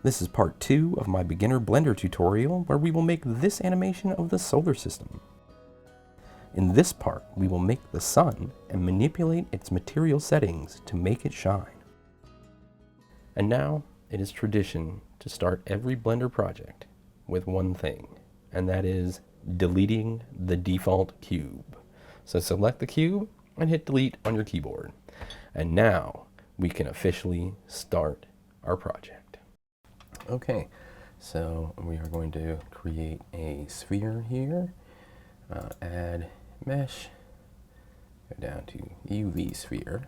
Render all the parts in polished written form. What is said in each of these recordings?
This is part 2 of my beginner Blender tutorial where we will make this animation of the solar system. In this part, we will make the sun and manipulate its material settings to make it shine. And now, it is tradition to start every Blender project with one thing, and that is deleting the default cube. So select the cube and hit delete on your keyboard. And now, we can officially start our project. Okay, so we are going to create a sphere here, add mesh, go down to UV sphere.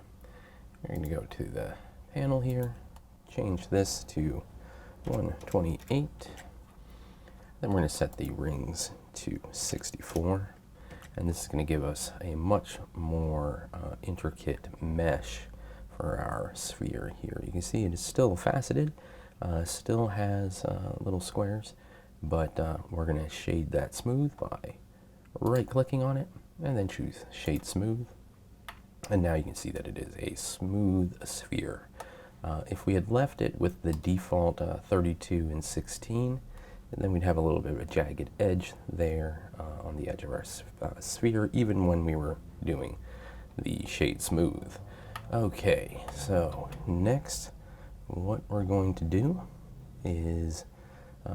We're going to go to the panel here, change this to 128. Then we're going to set the rings to 64. And this is going to give us a much more intricate mesh for our sphere here. You can see it is still faceted, still has little squares, but we're going to shade that smooth by right-clicking on it and then choose Shade Smooth. And now you can see that it is a smooth sphere. If we had left it with the default 32 and 16, then we'd have a little bit of a jagged edge there on the edge of our sphere, even when we were doing the Shade Smooth. Okay, so next, what we're going to do is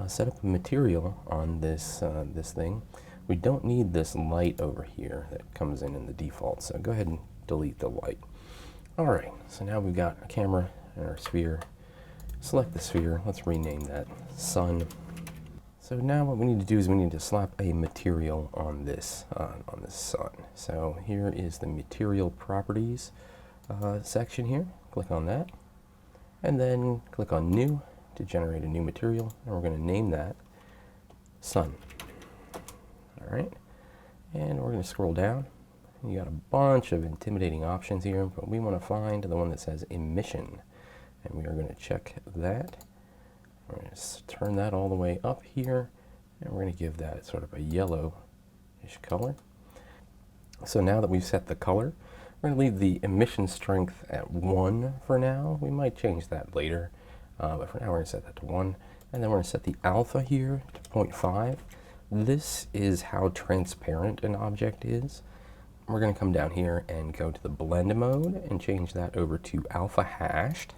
set up a material on this this thing. We don't need this light over here that comes in the default, so go ahead and delete the light. All right, so now we've got a camera and our sphere. Select the sphere. Let's rename that Sun. So now what we need to do is we need to slap a material on this sun. So here is the material properties section here. Click on that, and then click on New to generate a new material, and we're going to name that Sun. All right, and we're going to scroll down. You got a bunch of intimidating options here, but we want to find the one that says emission, and we are going to check that. We're going to turn that all the way up here, and we're going to give that sort of a yellow-ish color. So now that we've set the color, we're going to leave the emission strength at 1 for now. We might change that later, but for now we're going to set that to 1. And then we're going to set the alpha here to 0.5. This is how transparent an object is. We're going to come down here and go to the blend mode and change that over to alpha hashed,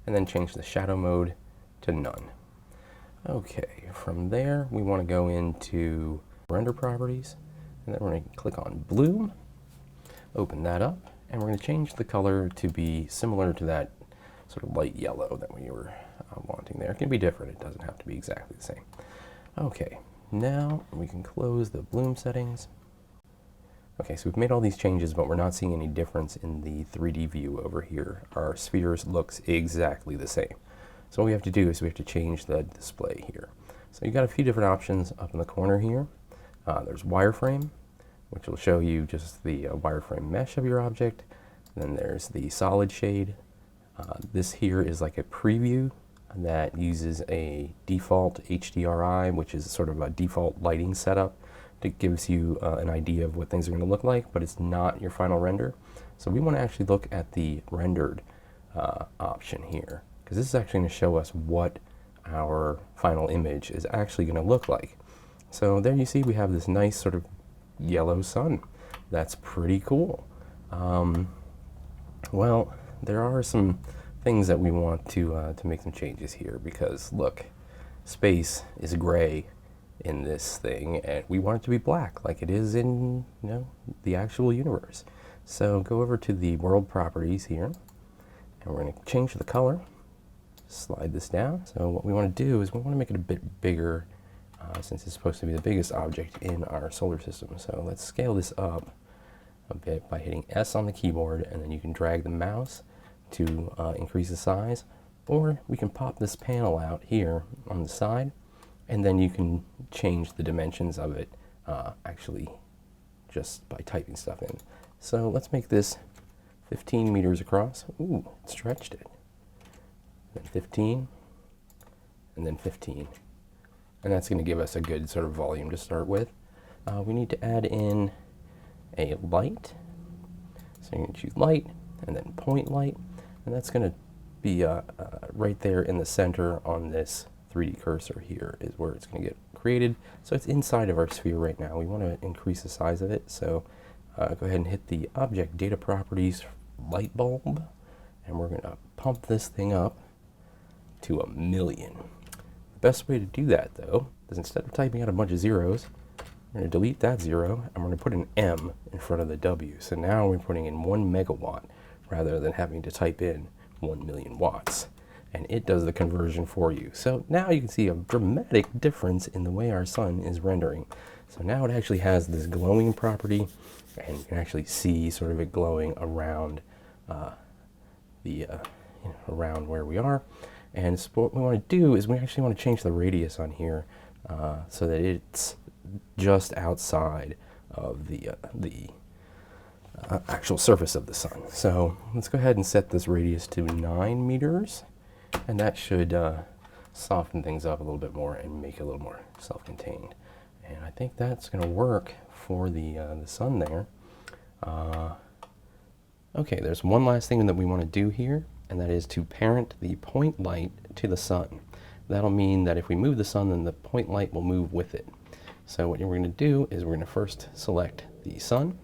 and then change the shadow mode to none. Okay, from there we want to go into render properties, and then we're going to click on bloom, open that up, and we're going to change the color to be similar to that sort of light yellow that we were wanting there. It can be different, it doesn't have to be exactly the same. Okay, now we can close the bloom settings. Okay, so we've made all these changes, but we're not seeing any difference in the 3D view over here. Our spheres looks exactly the same. So what we have to do is we have to change the display here. So you've got a few different options up in the corner here. There's wireframe, which will show you just the wireframe mesh of your object. Then there's the solid shade. This here is like a preview that uses a default HDRI, which is sort of a default lighting setup that gives you an idea of what things are going to look like, but it's not your final render. So we want to actually look at the rendered option here, because this is actually going to show us what our final image is actually going to look like. So there you see we have this nice sort of yellow sun. That's pretty cool. Well, there are some things that we want to make some changes here, because look, space is gray in this thing, and we want it to be black like it is in the actual universe. So go over to the world properties here, and we're going to change the color. Slide this down. So what we want to do is we want to make it a bit bigger, since it's supposed to be the biggest object in our solar system. So let's scale this up a bit by hitting S on the keyboard, and then you can drag the mouse to increase the size, or we can pop this panel out here on the side, and then you can change the dimensions of it actually just by typing stuff in. So let's make this 15 meters across. Ooh, it stretched it. Then 15, and then 15. And that's going to give us a good sort of volume to start with. We need to add in a light. So you're going to choose light, and then point light, and that's going to be right there in the center on this 3D cursor here is where it's going to get created. So it's inside of our sphere right now. We want to increase the size of it, so go ahead and hit the Object Data Properties light bulb, and we're going to pump this thing up to 1,000,000. The best way to do that, though, is instead of typing out a bunch of zeros, we're going to delete that 0, and we're going to put an M in front of the W. So now we're putting in 1 megawatt rather than having to type in 1,000,000 watts. And it does the conversion for you. So now you can see a dramatic difference in the way our sun is rendering. So now it actually has this glowing property, and you can actually see sort of it glowing around around where we are. And so what we want to do is we actually want to change the radius on here so that it's just outside of the actual surface of the sun. So let's go ahead and set this radius to 9 meters, and that should soften things up a little bit more and make it a little more self-contained. And I think that's going to work for the sun there. Okay, there's one last thing that we want to do here, and that is to parent the point light to the sun. That'll mean that if we move the sun, then the point light will move with it. So what we're going to do is we're going to first select the sun,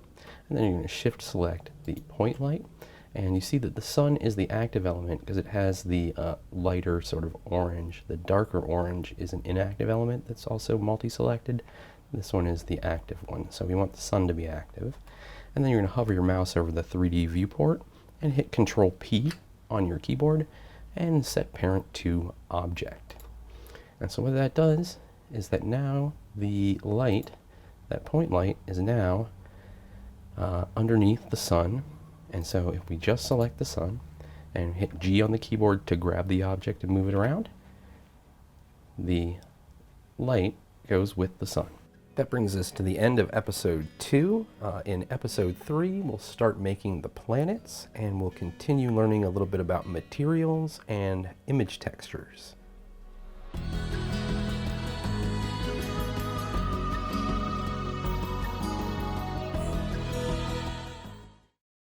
and then you're going to shift select the point light. And you see that the sun is the active element because it has the lighter sort of orange. The darker orange is an inactive element that's also multi-selected. This one is the active one. So we want the sun to be active. And then you're going to hover your mouse over the 3D viewport and hit Control P on your keyboard and set parent to object. And so what that does is that now the light, that point light, is now underneath the sun. And so if we just select the sun and hit G on the keyboard to grab the object and move it around, the light goes with the sun. That brings us to the end of episode 2. In episode 3, we'll start making the planets, and we'll continue learning a little bit about materials and image textures.